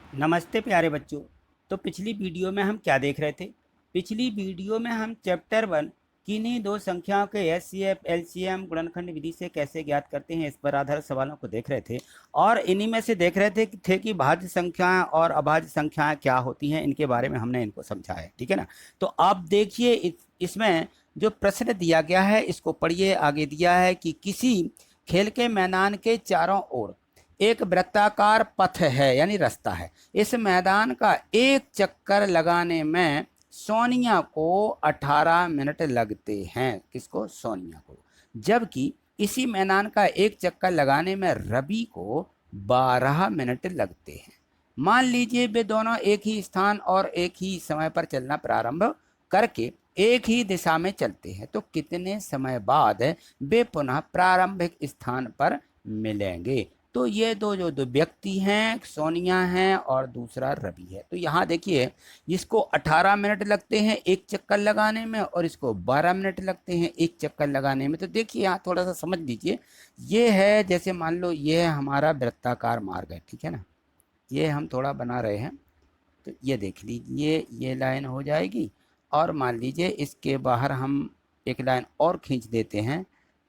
नमस्ते प्यारे बच्चों। तो पिछली वीडियो में हम क्या देख रहे थे? पिछली वीडियो में हम चैप्टर 1 किन्हीं दो संख्याओं के एचसीएफ एलसीएम गुणनखंड विधि से कैसे ज्ञात करते हैं इस पर आधारित सवालों को देख रहे थे। और इन्हीं में से देख रहे थे कि भाज्य संख्याएं और अभाज्य संख्याएं क्या होती हैं, इनके बारे में हमने इनको समझा है। ठीक है ना? तो आप देखिए इसमें जो प्रश्न दिया गया है इसको पढ़िए। आगे दिया है कि किसी खेल के मैदान के चारों ओर एक वृत्ताकार पथ है, यानी रास्ता है। इस मैदान का एक चक्कर लगाने में सोनिया को 18 मिनट लगते हैं। किसको? सोनिया को। जबकि इसी मैदान का एक चक्कर लगाने में रवि को 12 मिनट लगते हैं। मान लीजिए वे दोनों एक ही स्थान और एक ही समय पर चलना प्रारंभ करके एक ही दिशा में चलते हैं, तो कितने समय बाद वे पुनः प्रारंभिक स्थान पर मिलेंगे? तो ये दो व्यक्ति हैं, सोनिया हैं और दूसरा रवि है। तो यहाँ देखिए, इसको 18 मिनट लगते हैं एक चक्कर लगाने में और इसको 12 मिनट लगते हैं एक चक्कर लगाने में। तो देखिए यहाँ थोड़ा सा समझ लीजिए। ये है, जैसे मान लो ये है हमारा वृत्ताकार मार्ग है, ठीक है ना? ये हम थोड़ा बना रहे हैं, तो ये देख लीजिए, ये लाइन हो जाएगी और मान लीजिए इसके बाहर हम एक लाइन और खींच देते हैं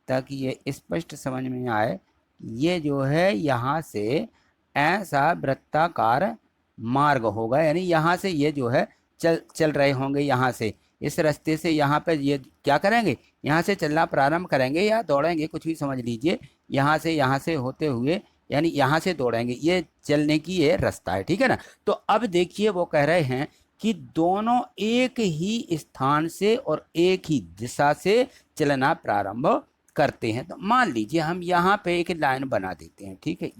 ताकि ये स्पष्ट समझ में आए। ये जो है यहाँ से ऐसा वृत्ताकार मार्ग होगा, यानी यहाँ से ये जो है चल रहे होंगे, यहाँ से इस रास्ते से यहाँ पे ये क्या करेंगे, यहाँ से चलना प्रारंभ करेंगे या दौड़ेंगे, कुछ भी समझ लीजिए। यहाँ से होते हुए यानी यहाँ से दौड़ेंगे, ये चलने की ये रास्ता है, ठीक है ना? तो अब देखिए वो कह रहे हैं कि दोनों एक ही स्थान से और एक ही दिशा से चलना प्रारंभ करते हैं। तो मान लीजिए हम यहाँ पे एक लाइन बना देते हैं, ठीक है?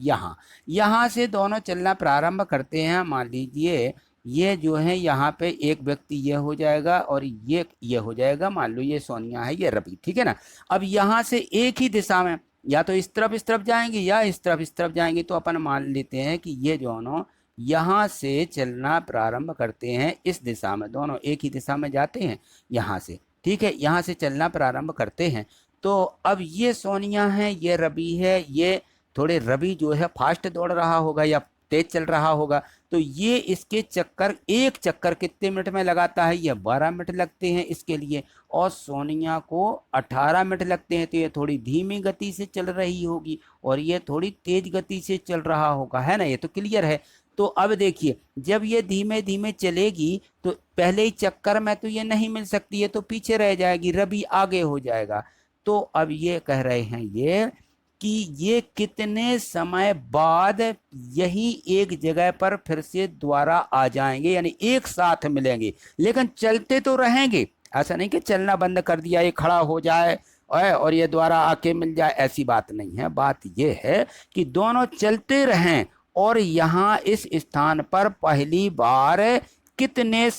यहाँ से दोनों चलना प्रारंभ करते हैं। मान लीजिए ये जो है यहाँ पे एक व्यक्ति ये हो जाएगा और ये हो जाएगा। मान लो ये सोनिया है, ये रवि, ठीक है ना? अब यहाँ से एक ही दिशा में या तो इस तरफ जाएंगे या इस तरफ जाएंगे। तो अपन मान लेते हैं कि ये दोनों यहाँ से चलना प्रारंभ करते हैं, इस दिशा में दोनों एक ही दिशा में जाते हैं यहाँ से, ठीक है? यहाँ से चलना प्रारंभ करते हैं। तो अब ये सोनिया है, ये रवि है। ये थोड़े रवि जो है फास्ट दौड़ रहा होगा या तेज चल रहा होगा। तो ये इसके एक चक्कर कितने मिनट में लगाता है? ये 12 मिनट लगते हैं इसके लिए, और सोनिया को 18 मिनट लगते हैं। तो ये थोड़ी धीमी गति से चल रही होगी और ये थोड़ी तेज गति से चल रहा होगा, है ना? ये तो क्लियर है। तो अब देखिए, जब ये धीमे धीमे चलेगी तो पहले ही चक्कर में तो ये नहीं मिल सकती है, तो पीछे रह जाएगी, रवि आगे हो जाएगा। तो अब ये कह रहे हैं ये कि ये कितने समय बाद यही एक जगह पर फिर से दोबारा आ जाएंगे, यानी एक साथ मिलेंगे। लेकिन चलते तो रहेंगे, ऐसा नहीं कि चलना बंद कर दिया, ये खड़ा हो जाए और ये दोबारा आके मिल जाए, ऐसी बात नहीं है। बात ये है कि दोनों चलते रहें और यहाँ इस स्थान पर पहली बार कितने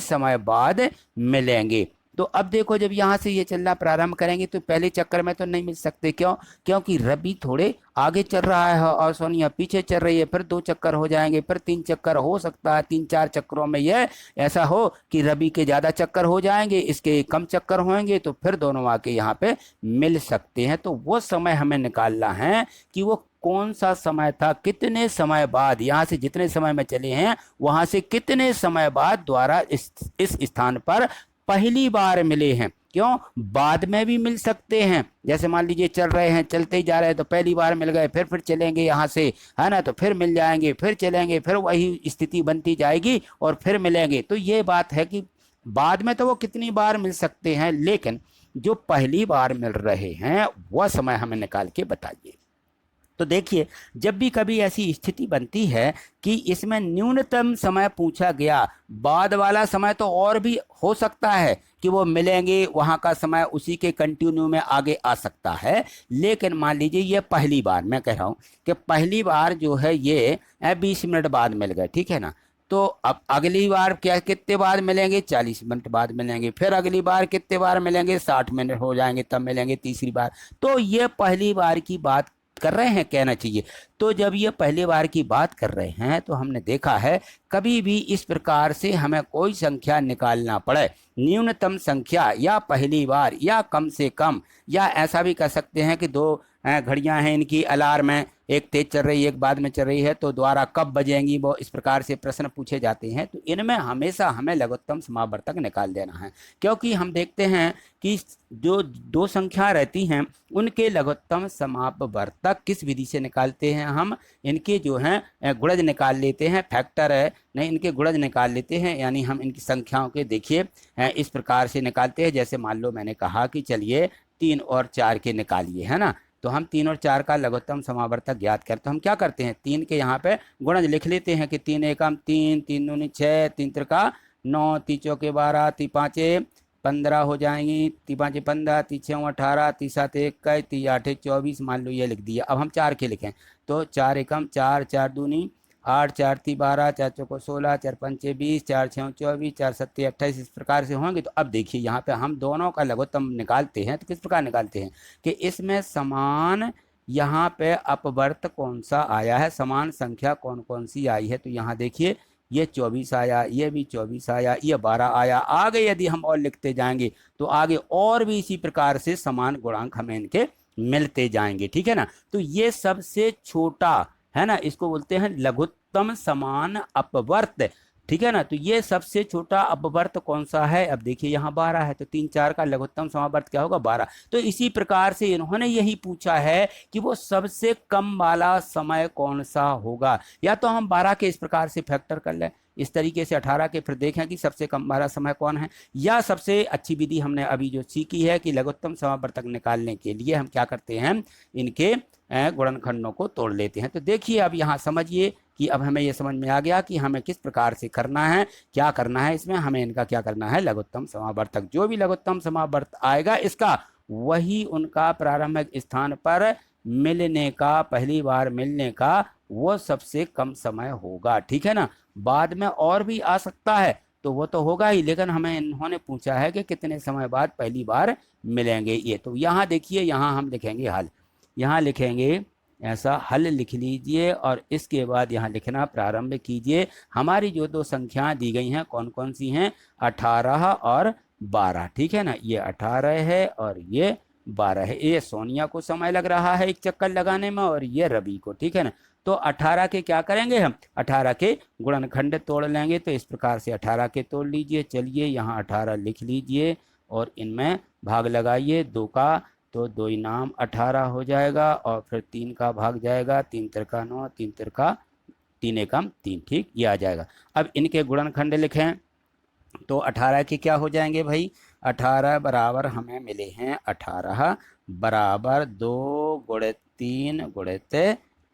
समय बाद मिलेंगे। तो अब देखो, जब यहाँ से ये चलना प्रारंभ करेंगे तो पहले चक्कर में तो नहीं मिल सकते। क्यों? क्योंकि रवि थोड़े आगे चल रहा है और सोनिया पीछे चल रही है। फिर 2 चक्कर हो जाएंगे, फिर 3 चक्कर हो सकता है। 3-4 चक्करों में यह ऐसा हो कि रवि के ज़्यादा चक्कर हो जाएंगे, इसके कम चक्कर होंगे, तो फिर दोनों आके यहाँ पे मिल सकते हैं। तो वो समय हमें निकालना है कि वो कौन सा समय था, कितने समय बाद, यहाँ से जितने समय में चले हैं वहां से कितने समय बाद द्वारा इस स्थान पर पहली बार मिले हैं। क्यों? बाद में भी मिल सकते हैं। जैसे मान लीजिए चल रहे हैं, चलते ही जा रहे हैं, तो पहली बार मिल गए, फिर चलेंगे यहाँ से, है ना? तो फिर मिल जाएंगे, फिर चलेंगे, फिर वही स्थिति बनती जाएगी और फिर मिलेंगे। तो ये बात है कि बाद में तो वो कितनी बार मिल सकते हैं, लेकिन जो पहली बार मिल रहे हैं वह समय हमें निकाल के बताइए। तो देखिए, जब भी कभी ऐसी स्थिति बनती है कि इसमें न्यूनतम समय पूछा गया, बाद वाला समय तो और भी हो सकता है कि वो मिलेंगे, वहाँ का समय उसी के कंटिन्यू में आगे आ सकता है। लेकिन मान लीजिए ये पहली बार, मैं कह रहा हूँ कि पहली बार जो है ये 20 मिनट बाद मिल गए, ठीक है ना? तो अब अगली बार क्या कितने बाद मिलेंगे? 40 मिनट बाद मिलेंगे। फिर अगली बार कितने बार मिलेंगे? 60 मिनट हो जाएंगे तब मिलेंगे तीसरी बार। तो ये पहली बार की बात कर रहे हैं, कहना चाहिए। तो जब ये पहली बार की बात कर रहे हैं तो हमने देखा है कभी भी इस प्रकार से हमें कोई संख्या निकालना पड़े, न्यूनतम संख्या या पहली बार या कम से कम, या ऐसा भी कह सकते हैं कि दो घड़ियां हैं, इनकी अलार्म है, एक तेज चल रही है एक बाद में चल रही है, तो द्वारा कब बजेंगी, वो इस प्रकार से प्रश्न पूछे जाते हैं। तो इनमें हमेशा हमें लघुत्तम समावर्तक निकाल देना है, क्योंकि हम देखते हैं कि जो दो संख्या रहती हैं उनके लघुत्तम समापवर्तक किस विधि से निकालते हैं हम, इनके जो हैं गुणज निकाल लेते हैं, फैक्टर है नहीं, इनके गुणज निकाल लेते हैं, यानी हम इनकी संख्याओं के देखिए इस प्रकार से निकालते हैं। जैसे मान लो मैंने कहा कि चलिए 3 और 4 के निकालिए, है ना, तो हम 3 और 4 का लघुत्तम समावर्तक ज्ञात करते, तो हम क्या करते हैं 3 के यहाँ पे गुणज लिख लेते हैं कि 3 एकम 3, 3 दूनी 6, 3 त्रिका 9, 3 चौके 12, 3 पाँचे 15 हो जाएंगी, 3 पाँचे 15, 3 छः 18, 3 सात 21, 3 आठ 24, मान लो ये लिख दिया। अब हम 4 के लिखें तो 4 एकम 4, 4 दूनी 8, 4 ती 12, 4 चौको 16, 4 पंचे 20, 4 छः 24, 4 सत्ते 28, इस प्रकार से होंगे। तो अब देखिए यहाँ पे हम दोनों का लघुत्तम निकालते हैं, तो किस प्रकार निकालते हैं कि इसमें समान यहाँ पे अपवर्त कौन सा आया है, समान संख्या कौन कौन सी आई है। तो यहाँ देखिए ये 24 आया, ये भी 24 आया, ये 12 आया। आगे यदि हम और लिखते जाएंगे तो आगे और भी इसी प्रकार से समान गुणांक हमें इनके मिलते जाएंगे, ठीक है ना। तो ये सबसे छोटा है ना, इसको बोलते हैं लघुत्तम समान अपवर्त, ठीक है ना। तो ये सबसे छोटा अपवर्त कौन सा है, अब देखिए यहाँ 12 है, तो 3 4 का लघुत्तम समावर्त क्या होगा 12। तो इसी प्रकार से इन्होंने यही पूछा है कि वो सबसे कम वाला समय कौन सा होगा, या तो हम 12 के इस प्रकार से फैक्टर कर लें इस तरीके से 18 के, फिर देखें कि सबसे कम वाला समय कौन है, या सबसे अच्छी विधि हमने अभी जो सीखी है कि लघुत्तम समावर्तक निकालने के लिए हम क्या करते हैं इनके गुणनखंडों को तोड़ लेते हैं। तो देखिए अब यहाँ समझिए कि अब हमें यह समझ में आ गया कि हमें किस प्रकार से करना है, क्या करना है, इसमें हमें इनका क्या करना है लघुत्तम समावर्तक, जो भी लघुत्तम समावर्त आएगा इसका वही उनका प्रारंभिक स्थान पर मिलने का, पहली बार मिलने का वो सबसे कम समय होगा, ठीक है ना। बाद में और भी आ सकता है तो वो तो होगा ही, लेकिन हमें इन्होंने पूछा है कि कितने समय बाद पहली बार मिलेंगे ये। तो यहाँ देखिए यहाँ हम लिखेंगे हल, यहाँ लिखेंगे ऐसा हल लिख लीजिए और इसके बाद यहाँ लिखना प्रारंभ कीजिए। हमारी जो दो संख्याएं दी गई हैं कौन कौन सी हैं, 18 और 12, ठीक है ना। ये 18 है और ये 12 है। ये सोनिया को समय लग रहा है एक चक्कर लगाने में और ये रवि को, ठीक है ना। तो 18 के क्या करेंगे हम, 18 के गुणनखंड तोड़ लेंगे। तो इस प्रकार से 18 के तोड़ लीजिए। चलिए यहाँ 18 लिख लीजिए और इनमें भाग लगाइए 2 का, तो 2 इनाम 18 हो जाएगा और फिर 3 का भाग जाएगा, 3 तिरका 9, 3 तिरका 3 एकम 3, ठीक, ये आ जाएगा। अब इनके गुणनखंड लिखें तो 18 के क्या हो जाएंगे भाई, 18 बराबर हमें मिले हैं 18 बराबर 2 गुणित 3 गुणित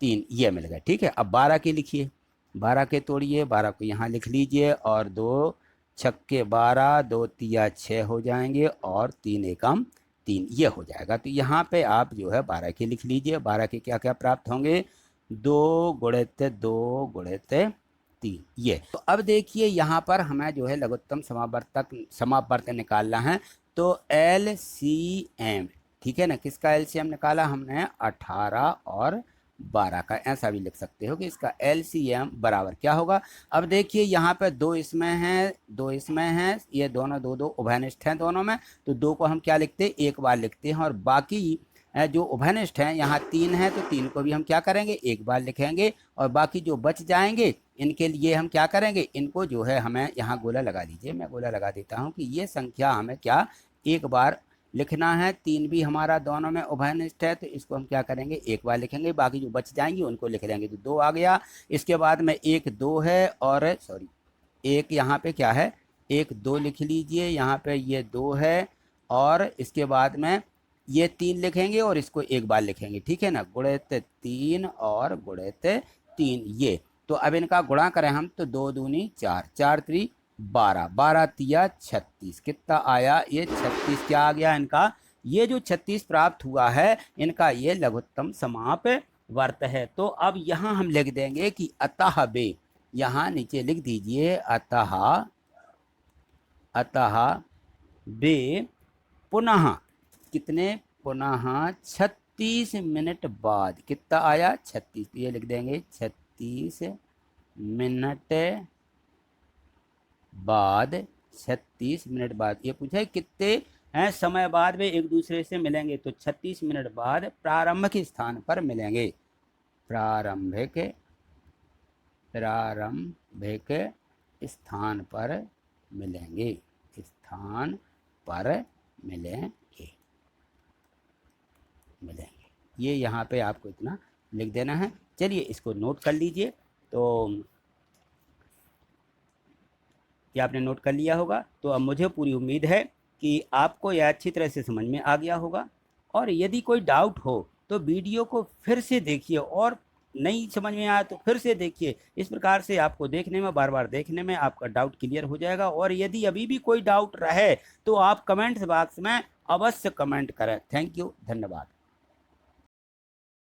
3, ये मिल गए, ठीक है। अब 12 के लिखिए, 12 के तोड़िए, 12 को यहाँ लिख लीजिए और 2 छक्के 12, 2 तिया 6 हो जाएंगे और 3 एकम 3, ये हो जाएगा। तो यहाँ पे आप जो है 12 के लिख लीजिए। 12 के क्या क्या प्राप्त होंगे, 2 गुणित 2 गुणित 3, ये। तो अब देखिए यहाँ पर हमें जो है लघुत्तम समावर्त निकालना है। तो LCM, ठीक है ना, किसका LCM निकाला हमने, 18 और 12 का। ऐसा भी लिख सकते हो कि इसका LCM बराबर क्या होगा। अब देखिए यहाँ पे 2 इसमें हैं, 2 इसमें हैं, ये दोनों दो दो उभयनिष्ठ हैं दोनों में, तो 2 को हम क्या लिखते हैं, एक बार लिखते हैं। और बाकी जो उभयनिष्ठ हैं यहाँ 3 है तो 3 को भी हम क्या करेंगे, एक बार लिखेंगे। और बाकी जो बच जाएंगे इनके लिए हम क्या करेंगे, इनको जो है हमें यहाँ गोला लगा दीजिए, मैं गोला लगा देता हूँ कि ये संख्या हमें क्या एक बार लिखना है। 3 भी हमारा दोनों में उभयनिष्ठ है तो इसको हम क्या करेंगे, एक बार लिखेंगे, बाकी जो बच जाएंगी उनको लिख देंगे। तो 2 आ गया। इसके बाद में 1 2 है और सॉरी एक यहाँ पे क्या है, 1 2 लिख लीजिए, यहाँ पे ये 2 है और इसके बाद में ये 3 लिखेंगे और इसको एक बार लिखेंगे, ठीक है ना। गुणित 3 और गुणित 3, ये। तो अब इनका गुणा करें हम तो 2 दूनी 4, 4 3 12, 12 तिया 36, कितना आया, ये 36 क्या आ गया इनका, ये जो 36 प्राप्त हुआ है इनका ये लघुत्तम समाप वर्त है। तो अब यहाँ हम लिख देंगे कि अतः बे, यहाँ नीचे लिख दीजिए अतः, अतः बे पुनः कितने, पुनः 36 मिनट बाद, कितना आया 36, ये लिख देंगे 36 मिनट बाद, 36 मिनट बाद। ये पूछा है कितने हैं, समय बाद में एक दूसरे से मिलेंगे तो 36 मिनट बाद प्रारंभिक स्थान पर मिलेंगे। प्रारंभिक प्रारंभिक स्थान पर मिलेंगे, स्थान पर मिलेंगे। ये यहाँ पे आपको इतना लिख देना है। चलिए इसको नोट कर लीजिए। तो क्या आपने नोट कर लिया होगा? तो अब मुझे पूरी उम्मीद है कि आपको यह अच्छी तरह से समझ में आ गया होगा। और यदि कोई डाउट हो तो वीडियो को फिर से देखिए, और नहीं समझ में आया तो फिर से देखिए। इस प्रकार से आपको देखने में, बार बार देखने में आपका डाउट क्लियर हो जाएगा। और यदि अभी भी कोई डाउट रहे तो आप कमेंट्स बॉक्स में अवश्य कमेंट करें। थैंक यू, धन्यवाद।